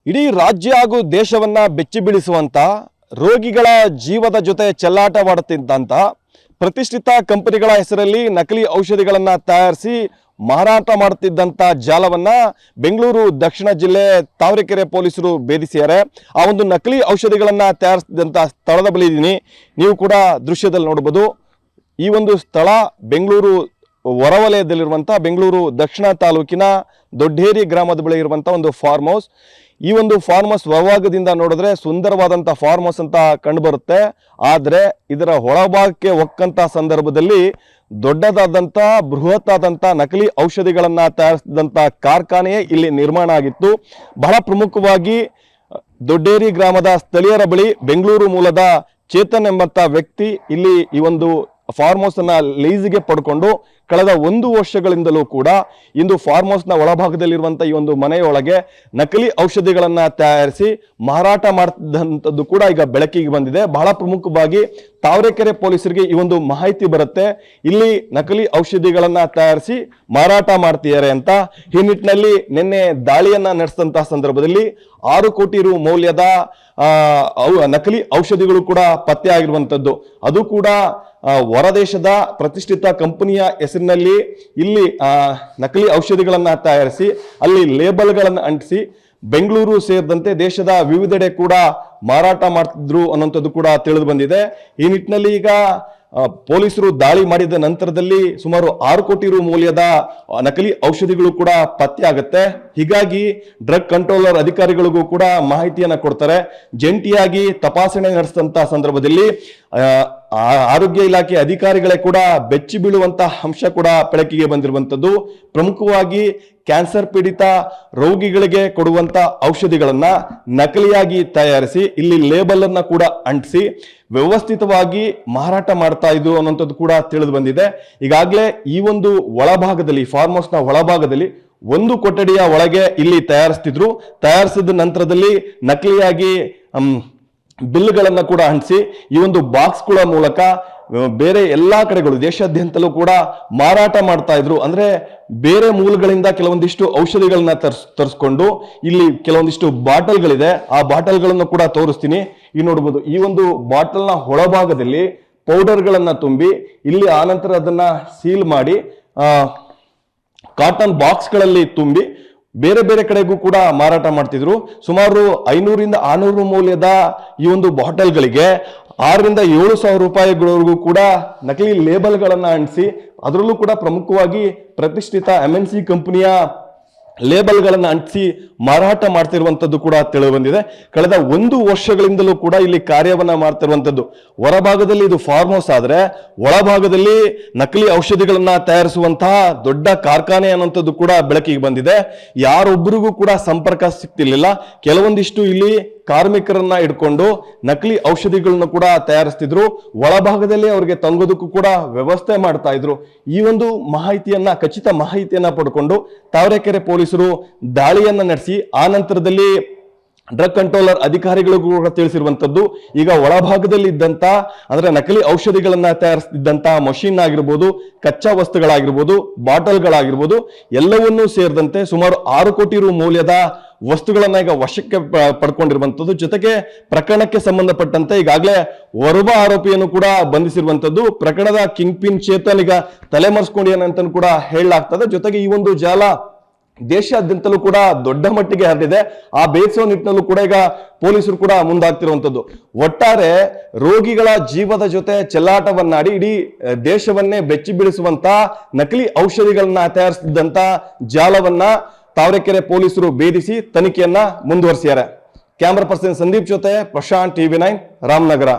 ಇಡೀ ರಾಜ್ಯ ಹಾಗೂ ದೇಶವನ್ನ ಬೆಚ್ಚಿ ಬೀಳಿಸುವಂತ ರೋಗಿಗಳ ಜೀವದ ಜೊತೆ ಚೆಲ್ಲಾಟವಾಡುತ್ತಿದ್ದಂತ ಪ್ರತಿಷ್ಠಿತ ಕಂಪನಿಗಳ ಹೆಸರಲ್ಲಿ ನಕಲಿ ಔಷಧಿಗಳನ್ನು ತಯಾರಿಸಿ ಮಾರಾಟ ಮಾಡುತ್ತಿದ್ದಂತ ಜಾಲವನ್ನ ಬೆಂಗಳೂರು ದಕ್ಷಿಣ ಜಿಲ್ಲೆ ತಾವರೆಕೆರೆ ಪೊಲೀಸರು ಭೇದಿಸಿದ್ದಾರೆ. ಆ ಒಂದು ನಕಲಿ ಔಷಧಿಗಳನ್ನು ತಯಾರಿಸಿದಂತ ಸ್ಥಳದ ಬಳಿ ಇದ್ದೀನಿ. ನೀವು ಕೂಡ ದೃಶ್ಯದಲ್ಲಿ ನೋಡಬಹುದು. ಈ ಒಂದು ಸ್ಥಳ ಬೆಂಗಳೂರು ಹೊರವಲಯದಲ್ಲಿರುವಂಥ ಬೆಂಗಳೂರು ದಕ್ಷಿಣ ತಾಲೂಕಿನ ದೊಡ್ಡೇರಿ ಗ್ರಾಮದ ಬಳಿ ಇರುವಂಥ ಒಂದು ಫಾರ್ಮ್ ಹೌಸ್. ಈ ಒಂದು ಫಾರ್ಮ್ ಹೌಸ್ ಹೊರಭಾಗದಿಂದ ನೋಡಿದ್ರೆ ಸುಂದರವಾದಂಥ ಫಾರ್ಮ್ ಹೌಸ್ ಅಂತ ಕಂಡುಬರುತ್ತೆ. ಆದರೆ ಇದರ ಒಳಭಾಗಕ್ಕೆ ಹೊಕ್ಕಂಥ ಸಂದರ್ಭದಲ್ಲಿ ದೊಡ್ಡದಾದಂಥ ಬೃಹತ್ ಆದಂಥ ನಕಲಿ ಔಷಧಿಗಳನ್ನು ತಯಾರಿಸಿದಂಥ ಕಾರ್ಖಾನೆಯೇ ಇಲ್ಲಿ ನಿರ್ಮಾಣ ಆಗಿತ್ತು. ಬಹಳ ಪ್ರಮುಖವಾಗಿ ದೊಡ್ಡೇರಿ ಗ್ರಾಮದ ಸ್ಥಳೀಯರ ಬಳಿ ಬೆಂಗಳೂರು ಮೂಲದ ಚೇತನ್ ಎಂಬಂಥ ವ್ಯಕ್ತಿ ಇಲ್ಲಿ ಈ ಒಂದು ಫಾರ್ಮ್ ಹೌಸ್ ಅನ್ನ ಲೀಸ್ಗೆ ಪಡ್ಕೊಂಡು ಕಳೆದ 1 ವರ್ಷಗಳಿಂದಲೂ ಕೂಡ ಇಂದು ಫಾರ್ಮ್ ಹೌಸ್ನ ಒಳಭಾಗದಲ್ಲಿರುವಂಥ ಈ ಒಂದು ಮನೆಯೊಳಗೆ ನಕಲಿ ಔಷಧಿಗಳನ್ನು ತಯಾರಿಸಿ ಮಾರಾಟ ಮಾಡ್ತಿದ್ದಂಥದ್ದು ಕೂಡ ಈಗ ಬೆಳಕಿಗೆ ಬಂದಿದೆ. ಬಹಳ ಪ್ರಮುಖವಾಗಿ ತಾವರೆಕೆರೆ ಪೊಲೀಸರಿಗೆ ಈ ಒಂದು ಮಾಹಿತಿ ಬರುತ್ತೆ, ಇಲ್ಲಿ ನಕಲಿ ಔಷಧಿಗಳನ್ನು ತಯಾರಿಸಿ ಮಾರಾಟ ಮಾಡ್ತಿದ್ದಾರೆ ಅಂತ. ಈ ನಿಟ್ಟಿನಲ್ಲಿ ನಿನ್ನೆ ದಾಳಿಯನ್ನ ನಡೆಸಿದಂತಹ ಸಂದರ್ಭದಲ್ಲಿ 6 ಕೋಟಿ ರು ಮೌಲ್ಯದ ನಕಲಿ ಔಷಧಿಗಳು ಕೂಡ ಪತ್ತೆ ಆಗಿರುವಂಥದ್ದು. ಅದು ಕೂಡ ಹೊರದೇಶದ ಪ್ರತಿಷ್ಠಿತ ಕಂಪನಿಯ ಹೆಸರಿನಲ್ಲಿ ಇಲ್ಲಿ ನಕಲಿ ಔಷಧಿಗಳನ್ನು ತಯಾರಿಸಿ ಅಲ್ಲಿ ಲೇಬಲ್ಗಳನ್ನು ಅಂಟಿಸಿ ಬೆಂಗಳೂರು ಸೇರಿದಂತೆ ದೇಶದ ವಿವಿಧೆಡೆ ಕೂಡ ಮಾರಾಟ ಮಾಡ್ತಿದ್ರು ಅನ್ನೋಂಥದ್ದು ಕೂಡ ತಿಳಿದು ಬಂದಿದೆ. ಈ ನಿಟ್ಟಿನಲ್ಲಿ ಈಗ ಪೊಲೀಸರು ದಾಳಿ ಮಾಡಿದ ನಂತರದಲ್ಲಿ ಸುಮಾರು 6 ಕೋಟಿ ರು ಮೌಲ್ಯದ ನಕಲಿ ಔಷಧಿಗಳು ಕೂಡ ಪತ್ತೆ ಆಗುತ್ತೆ. ಹೀಗಾಗಿ ಡ್ರಗ್ ಕಂಟ್ರೋಲರ್ ಅಧಿಕಾರಿಗಳಿಗೂ ಕೂಡ ಮಾಹಿತಿಯನ್ನ ಕೊಡ್ತಾರೆ. ಜಂಟಿಯಾಗಿ ತಪಾಸಣೆ ನಡೆಸಿದಂತ ಸಂದರ್ಭದಲ್ಲಿ ಆರೋಗ್ಯ ಇಲಾಖೆ ಅಧಿಕಾರಿಗಳೇ ಕೂಡ ಬೆಚ್ಚಿ ಬೀಳುವಂತ ಅಂಶ ಕೂಡ ಬೆಳಕಿಗೆ ಬಂದಿರುವಂತದ್ದು. ಪ್ರಮುಖವಾಗಿ ಕ್ಯಾನ್ಸರ್ ಪೀಡಿತ ರೋಗಿಗಳಿಗೆ ಕೊಡುವಂತ ಔಷಧಿಗಳನ್ನ ನಕಲಿಯಾಗಿ ತಯಾರಿಸಿ ಇಲ್ಲಿ ಲೇಬಲ್ ಅನ್ನ ಕೂಡ ಅಂಟಿಸಿ ವ್ಯವಸ್ಥಿತವಾಗಿ ಮಾರಾಟ ಮಾಡ್ತಾ ಇದ್ರು ಅನ್ನೋಂಥದ್ದು ಕೂಡ ತಿಳಿದು ಬಂದಿದೆ. ಈಗಾಗಲೇ ಈ ಒಂದು ಒಳಭಾಗದಲ್ಲಿ ಫಾರ್ಮ್ ಹೌಸ್ ನ ಒಳಭಾಗದಲ್ಲಿ 1 ಕೊಠಡಿಯ ಒಳಗೆ ಇಲ್ಲಿ ತಯಾರಿಸಿದ ನಂತರದಲ್ಲಿ ನಕಲಿಯಾಗಿ ಬಿಲ್ಗಳನ್ನ ಕೂಡ ಅಂಟಿಸಿ ಈ ಒಂದು ಬಾಕ್ಸ್ಗಳ ಮೂಲಕ ಬೇರೆ ಎಲ್ಲಾ ಕಡೆಗಳು ದೇಶಾದ್ಯಂತಲೂ ಕೂಡ ಮಾರಾಟ ಮಾಡ್ತಾ ಇದ್ರು. ಅಂದ್ರೆ ಬೇರೆ ಮೂಲಗಳಿಂದ ಕೆಲವೊಂದಿಷ್ಟು ಔಷಧಿಗಳನ್ನ ತರಿಸ್ಕೊಂಡು ಇಲ್ಲಿ ಕೆಲವೊಂದಿಷ್ಟು ಬಾಟಲ್ಗಳಿದೆ, ಆ ಬಾಟಲ್ಗಳನ್ನು ಕೂಡ ತೋರಿಸ್ತೀನಿ. ಈ ನೋಡ್ಬೋದು, ಈ ಒಂದು ಬಾಟಲ್ನ ಒಳಭಾಗದಲ್ಲಿ ಪೌಡರ್ಗಳನ್ನ ತುಂಬಿ ಇಲ್ಲಿ ಆನಂತರ ಅದನ್ನ ಸೀಲ್ ಮಾಡಿ ಕಾಟನ್ ಬಾಕ್ಸ್ಗಳಲ್ಲಿ ತುಂಬಿ ಬೇರೆ ಬೇರೆ ಕಡೆಗೂ ಕೂಡ ಮಾರಾಟ ಮಾಡ್ತಿದ್ರು. ಸುಮಾರು 500 ರಿಂದ 600 ಮೌಲ್ಯದ ಈ ಒಂದು ಬಾಟಲ್ಗಳಿಗೆ 6 ರಿಂದ 7 ಸಾವಿರ ರೂಪಾಯಿಗಳವರೆಗೂ ಕೂಡ ನಕಲಿ ಲೇಬಲ್ಗಳನ್ನ ಅಂಟಿಸಿ ಅದರಲ್ಲೂ ಕೂಡ ಪ್ರಮುಖವಾಗಿ ಪ್ರತಿಷ್ಠಿತ MNC ಕಂಪನಿಯ ಲೇಬಲ್ಗಳನ್ನ ಅಂಟಿಸಿ ಮಾರಾಟ ಮಾಡ್ತಿರುವಂತದ್ದು ಕೂಡ ತಿಳಿದು ಬಂದಿದೆ. ಕಳೆದ 1 ವರ್ಷಗಳಿಂದಲೂ ಕೂಡ ಇಲ್ಲಿ ಕಾರ್ಯವನ್ನ ಮಾಡ್ತಿರುವಂತದ್ದು. ಹೊರಭಾಗದಲ್ಲಿ ಇದು ಫಾರ್ಮ್ ಹೌಸ್ ಆದ್ರೆ ಒಳಭಾಗದಲ್ಲಿ ನಕಲಿ ಔಷಧಿಗಳನ್ನ ತಯಾರಿಸುವಂತಹ ದೊಡ್ಡ ಕಾರ್ಖಾನೆ ಅನ್ನುವಂಥದ್ದು ಕೂಡ ಬೆಳಕಿಗೆ ಬಂದಿದೆ. ಯಾರೊಬ್ಬರಿಗೂ ಕೂಡ ಸಂಪರ್ಕ ಸಿಗ್ತಿರ್ಲಿಲ್ಲ. ಕೆಲವೊಂದಿಷ್ಟು ಇಲ್ಲಿ ಕಾರ್ಮಿಕರನ್ನ ಇಟ್ಕೊಂಡು ನಕಲಿ ಔಷಧಿಗಳನ್ನ ಕೂಡ ತಯಾರಿಸ್ತಿದ್ರು. ಒಳಭಾಗದಲ್ಲಿ ಅವರಿಗೆ ತಂಗೋದಕ್ಕೂ ಕೂಡ ವ್ಯವಸ್ಥೆ ಮಾಡ್ತಾ ಇದ್ರು. ಈ ಒಂದು ಖಚಿತ ಮಾಹಿತಿಯನ್ನ ಪಡ್ಕೊಂಡು ತಾವರೆಕೆರೆ ಪೊಲೀಸರು ದಾಳಿಯನ್ನ ನಡೆಸಿ ಆ ನಂತರದಲ್ಲಿ ಡ್ರಗ್ ಕಂಟ್ರೋಲರ್ ಅಧಿಕಾರಿಗಳಿಗೂ ಕೂಡ ತಿಳಿಸಿರುವಂತದ್ದು. ಈಗ ಒಳಭಾಗದಲ್ಲಿ ಇದ್ದಂತ ಅಂದ್ರೆ ನಕಲಿ ಔಷಧಿಗಳನ್ನ ತಯಾರಿಸ್ತಿದ್ದಂತ ಮಷೀನ್ ಆಗಿರ್ಬೋದು, ಕಚ್ಚಾ ವಸ್ತುಗಳಾಗಿರ್ಬೋದು, ಬಾಟಲ್ಗಳಾಗಿರ್ಬೋದು, ಎಲ್ಲವನ್ನೂ ಸೇರಿದಂತೆ ಸುಮಾರು 6 ಕೋಟಿ ರು ಮೌಲ್ಯದ ವಸ್ತುಗಳನ್ನ ಈಗ ವಶಕ್ಕೆ ಪಡ್ಕೊಂಡಿರುವಂತದ್ದು. ಜೊತೆಗೆ ಪ್ರಕರಣಕ್ಕೆ ಸಂಬಂಧಪಟ್ಟಂತೆ ಈಗಾಗಲೇ ಓರ್ವ ಆರೋಪಿಯನ್ನು ಕೂಡ ಬಂಧಿಸಿರುವಂತದ್ದು. ಪ್ರಕರಣದ ಕಿಂಗ್ ಪಿನ್ ಚೇತನ್ ಈಗ ತಲೆಮರೆಸ್ಕೊಂಡಿದ್ದಾನೆ ಕೂಡ ಹೇಳಲಾಗ್ತದೆ. ಜೊತೆಗೆ ಈ ಒಂದು ಜಾಲ ದೇಶಾದ್ಯಂತಲೂ ಕೂಡ ದೊಡ್ಡ ಮಟ್ಟಿಗೆ ಹರಡಿದೆ. ಆ ಬೇಯಿಸುವ ನಿಟ್ಟಿನಲ್ಲೂ ಕೂಡ ಈಗ ಪೊಲೀಸರು ಕೂಡ ಮುಂದಾಗ್ತಿರುವಂತದ್ದು. ಒಟ್ಟಾರೆ ರೋಗಿಗಳ ಜೀವದ ಜೊತೆ ಚೆಲ್ಲಾಟವನ್ನಾಡಿ ಇಡೀ ದೇಶವನ್ನೇ ಬೆಚ್ಚಿ ಬೀಳಿಸುವಂತ ನಕಲಿ ಔಷಧಿಗಳನ್ನ ತಯಾರಿಸಿದಂತ ಜಾಲವನ್ನ ತಾವರೆಕೆರೆ ಪೊಲೀಸರು ಭೇದಿಸಿ ತನಿಖೆಯನ್ನ ಮುಂದುವರಿಸಿದ್ದಾರೆ. ಕ್ಯಾಮರಾ ಪರ್ಸನ್ ಸಂದೀಪ್ ಜೊತೆ ಪ್ರಶಾಂತ್, TV9 ರಾಮನಗರ.